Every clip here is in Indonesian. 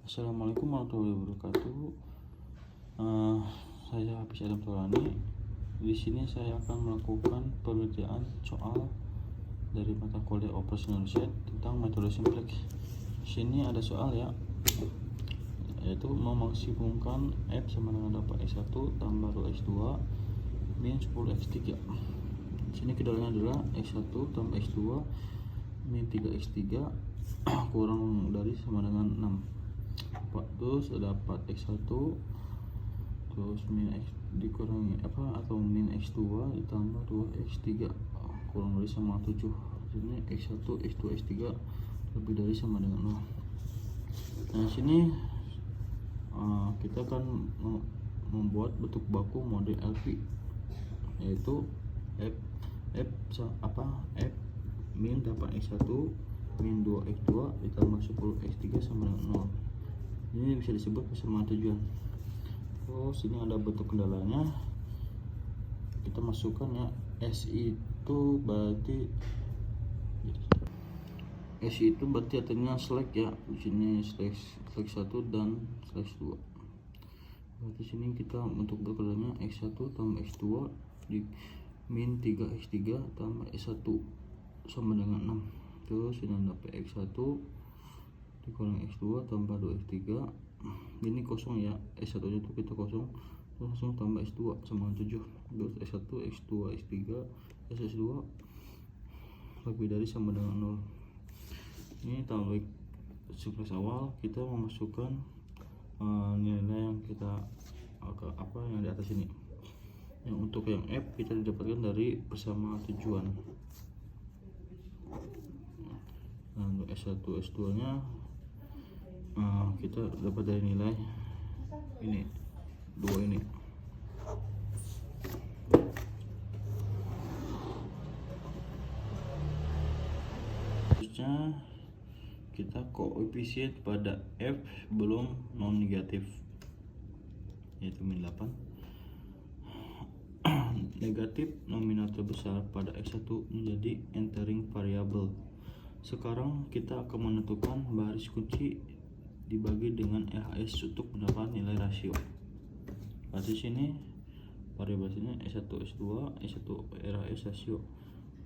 Assalamualaikum warahmatullahi wabarakatuh. Saya Hafiz Adam Tolani. Di sini saya akan melakukan pengerjaan soal dari mata kuliah Operational Set tentang metode simplex. Di sini ada soal ya, yaitu memaksimumkan F sama dengan dapat X1 tambah 2X2 min 10X3. Di sini kedalanya adalah X1 tambah X2 min 3X3 kurang dari sama dengan 6. Terus dapat X1 terus min X dikurangi atau min X2 ditambah 2X3 kurang dari sama 7. Artinya X1 X2 X3 lebih dari sama dengan 0. Nah sini kita akan membuat bentuk baku model LP, yaitu F min dapat X1 min 2X2 ditambah 10X3 sama dengan 0. Ini bisa disebut persamaan tujuan. Terus ini ada bentuk kendalanya, kita masukkan ya. S itu berarti artinya slack ya. Di sini slash 1 dan slash 2. Berarti sini kita untuk berkendalanya X1 tambah X2 di min 3X3 tambah S1 sama dengan 6. Terus ini dapat X1 dikurang X2 tambah 2X3, ini kosong ya, S1 nya itu kita kosong, terus langsung tambah S2 sama 7. Terus S1 X2 X3 SS2 lebih dari sama dengan 0. Ini tabel simplex awal, kita memasukkan nilai yang kita yang di atas ini. Yang untuk yang F kita didapatkan dari persamaan tujuan. Nah, untuk S1 S2 nya kita dapat dari nilai ini 2 ini. Terusnya kita koefisien pada F belum non negatif, yaitu min 8. Negatif nominator besar pada X1 menjadi entering variable. Sekarang kita akan menentukan baris kunci dibagi dengan RHS untuk mendapat nilai rasio. Di sini variabelnya S1 S2 S1 RHS rasio.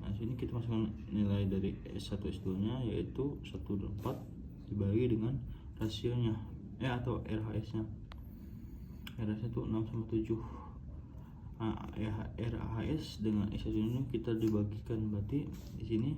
Nah sini kita masukkan nilai dari S1 S2 nya, yaitu 1/4 dibagi dengan rasionya atau RHS nya. RHS itu 6/7. Nah, RHS dengan S1 ini kita dibagikan, berarti di sini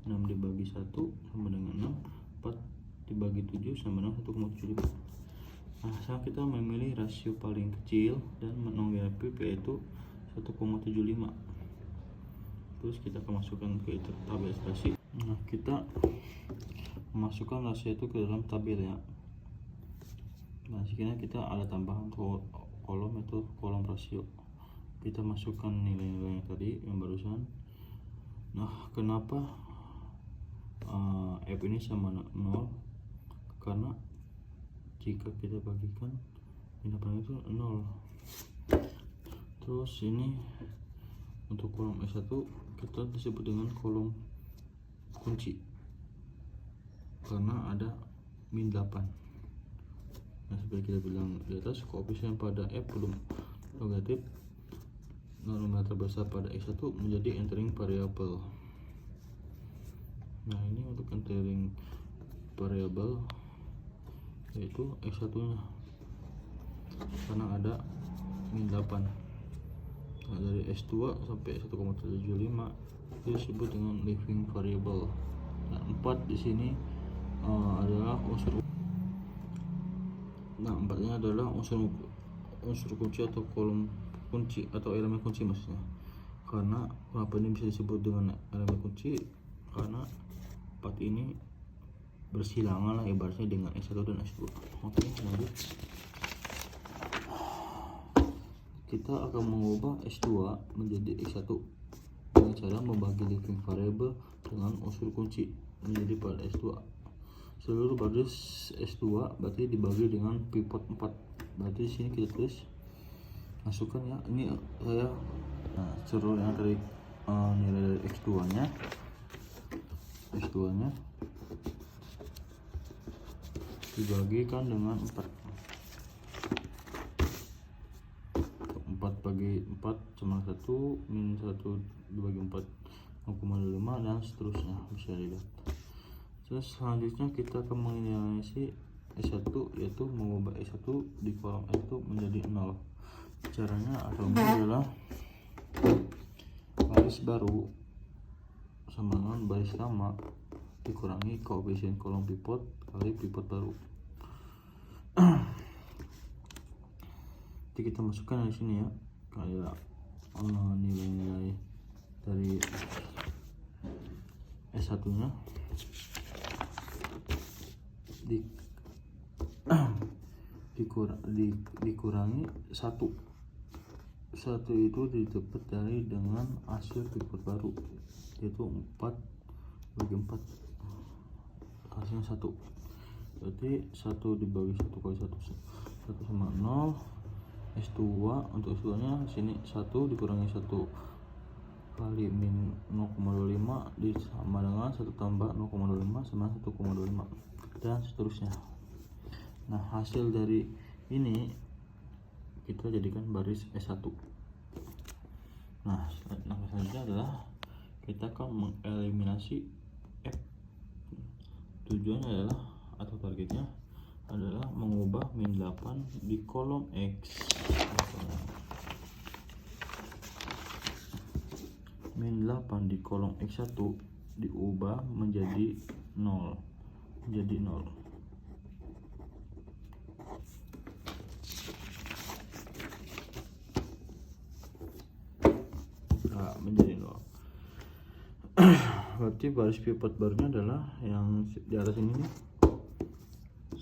6 dibagi 1 sama dengan 6, 4 dibagi 7 sama dengan 1,75. Nah sekarang kita memilih rasio paling kecil dan non negatif, yaitu 1,75. Terus kita akan masukkan ke tabel ekspresi. Nah kita memasukkan rasio itu ke dalam tabel ya. Nah sekarang kita ada tambahan kolom, itu kolom rasio. Kita masukkan nilai-nilai yang tadi yang barusan. Nah kenapa F ini sama 0? Karena jika kita bagikan ini itu 0. Terus ini untuk kolom S1 kita disebut dengan kolom kunci karena ada min 8. Nah seperti kita bilang di atas, koefisien pada F belum negatif, nominator besar pada X1 menjadi entering variable. Nah ini untuk entering variable, yaitu X1 nya karena ada min 8. Nah, dari S2 sampai 1,75 itu disebut dengan living variable. Nah 4 di sini adalah unsur. Nah 4-nya adalah unsur kunci atau kolom kunci atau elemen kunci maksudnya. Karena kenapa ini bisa disebut dengan elemen kunci? Karena 4 ini bersilangan lah ibaratnya dengan S1 dan S2. Oke, lanjut. Kita akan mengubah S2 menjadi X1 dengan cara membagi living variable dengan unsur kunci menjadi pada S2. Seluruh baris S2 berarti dibagi dengan pivot 4. Berarti di sini kita tulis, masukkan ya. Ini saya seluruh yang dari nilai dari X2 nya dibagikan dengan 4. 4 bagi 4 sama 1, min 1 dibagi 4 0,5 dan seterusnya, bisa dilihat. Terus selanjutnya kita akan mengeliminasi S1, yaitu mengubah S1 di kolom S1 menjadi 0. Caranya adalah baris baru sama dengan baris lama dikurangi koefisien kolom pivot kali pivot baru. Jadi kita masukkan di sini ya, kayak nilai-nilai dari S1 nya dikurangi 1 itu didapat dari dengan hasil pivot baru, yaitu 4 bagi 4 hasilnya 1. Berarti 1 dibagi 1 kali 1 sama 0. S2 untuk S2 nya sini 1 dikurangi 1 kali min 0,25 sama dengan 1 tambah 0,25 sama 1,25 dan seterusnya. Nah, hasil dari ini kita jadikan baris S1. Nah, langkah selanjutnya adalah kita akan mengeliminasi F. Tujuannya adalah atau targetnya adalah mengubah min 8 di kolom X. Min 8 di kolom X1 diubah menjadi 0. Menjadi 0. Nah, menjadi 0. Berarti baris pivot barunya adalah yang di atas ini nih.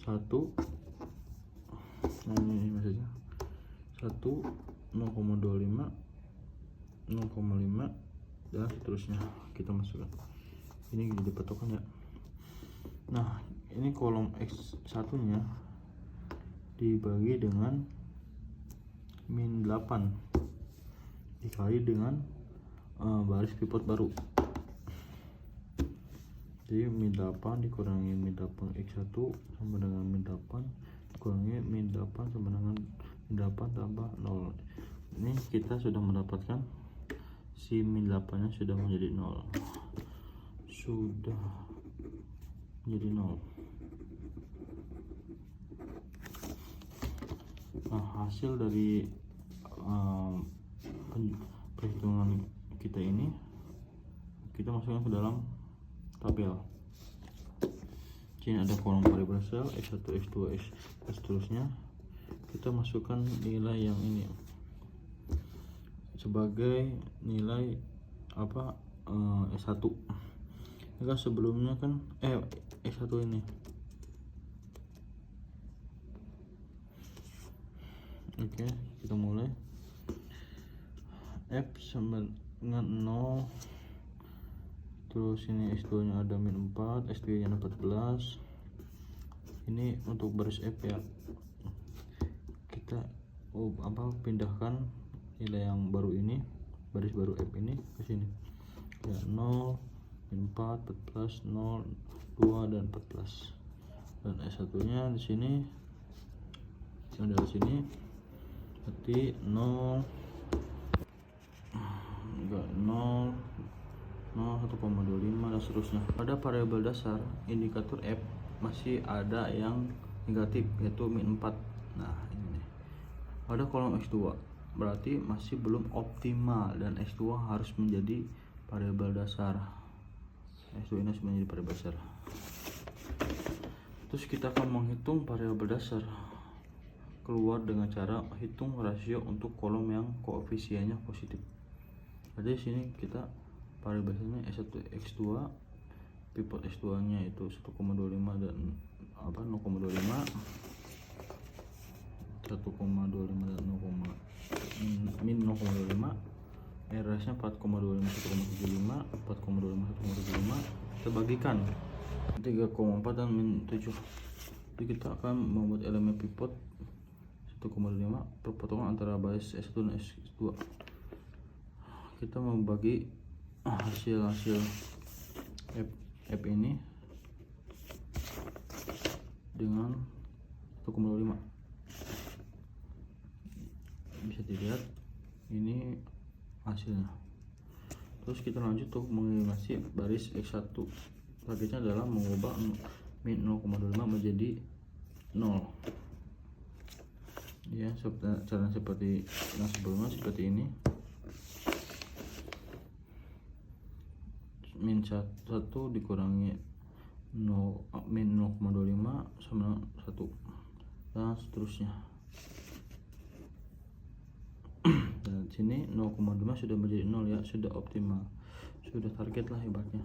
1, nah ini maksudnya 1, 0,25, 0,5 dan seterusnya kita masukkan. Ini jadi patokan ya. Nah, ini kolom X1 nya dibagi dengan min 8 dikali dengan baris pivot baru. Jadi min 8 dikurangi min 8 X1 sama dengan min 8 dikurangi min 8 sama dengan min 8 tambah 0. Ini kita sudah mendapatkan si min 8 nya sudah menjadi 0. Sudah menjadi 0. Nah, hasil dari perhitungan kita ini kita masukkan ke dalam tabel. Sini ada kolom variabel sel X1, X2, X dan seterusnya. Kita masukkan nilai yang ini sebagai nilai apa S1. Ini kan sebelumnya kan S1 ini. Oke, kita mulai. F sama dengan 0. Terus ini S2 nya ada min 4, S3 nya ada 14. Ini untuk baris F ya. Kita pindahkan nilai yang baru ini, baris baru F ini ke sini. Ya, 0, min 4, 14, 0, 2 dan 14. Dan S1 nya di sini yang dari sini berarti 0 enggak 0 1,25 dan seterusnya. Pada variabel dasar indikator F masih ada yang negatif, yaitu min 4. Nah, ini pada kolom X2 berarti masih belum optimal dan X2 harus menjadi variabel dasar. X2 ini harus menjadi variabel dasar. Terus kita akan menghitung variabel dasar keluar dengan cara hitung rasio untuk kolom yang koefisiennya positif. Jadi sini kita variabel ini S1 X2, pivot S2 nya itu 1,25 dan 0,25, 1,25 dan 0, min 0,25, RS nya 4,25 1,75, 4,25 1,75, kita bagikan 3,4 dan min 7. Jadi kita akan membuat elemen pivot 1,5 perpotongan antara baris S1 dan S2. Kita membagi hasil F ini dengan 1,25. Bisa dilihat ini hasilnya. Terus kita lanjut untuk mengeliminasi baris X1. Targetnya adalah mengubah min 0,25 menjadi 0 ya, cara seperti yang sebelumnya, seperti ini. Min 1 dikurangi min 0,25 sama 1 dan seterusnya. Dan sini 0,5 sudah menjadi 0 ya, sudah optimal, sudah target lah ibaratnya.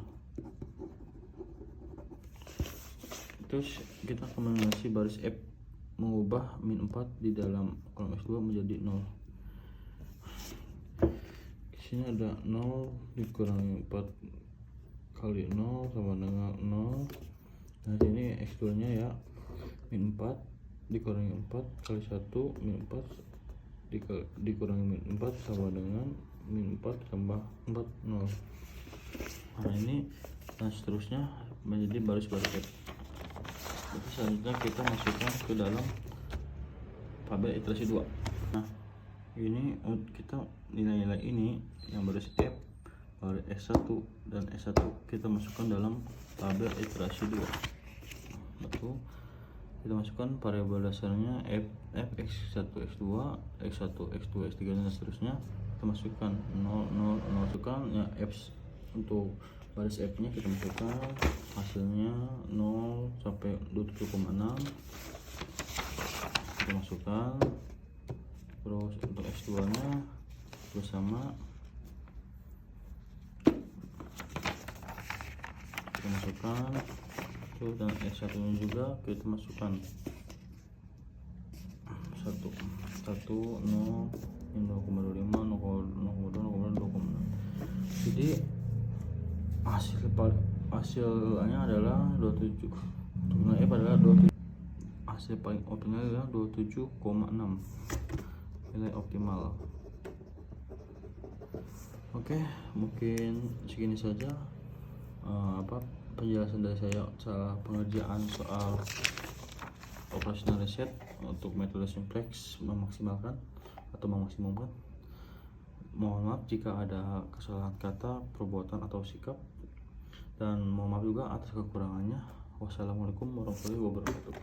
Terus kita kombinasi baris F, mengubah min 4 di dalam kolom X2 menjadi 0. Di sini ada 0 dikurangi 4 kali 0 sama dengan 0. Nah sini X2 nya ya, min 4 dikurangi 4 kali 1 min 4 dikurangi min 4 sama dengan min 4 tambah 4 0. Nah ini dan seterusnya menjadi baris-baris F. Jadi selanjutnya kita masukkan ke dalam tabel iterasi 2. Nah ini kita nilai-nilai ini yang baris F, baris S1 dan S1 kita masukkan dalam tabel iterasi 2. Betul. Kita masukkan variabel dasarnya f x1 x2 x1 x2 x3 dan seterusnya. Kita masukkan 0 0 0, masukkan ya f untuk baris f nya kita masukkan hasilnya 0 sampai 27,6 kita masukkan. Terus untuk x2 nya bersama kita masukkan, dan S1 nya juga kita masukkan 1 0 0,25 0,2 0,6. Jadi hasilnya adalah 27. Untuk F adalah 27. Hasil paling optimal adalah 27,6, nilai optimal. Oke, mungkin segini saja penjelasan dari saya soal pengerjaan soal operational reset untuk metode simplex memaksimalkan atau memaksimumkan. Mohon maaf jika ada kesalahan kata, perbuatan atau sikap, dan mohon maaf juga atas kekurangannya. Wassalamualaikum warahmatullahi wabarakatuh.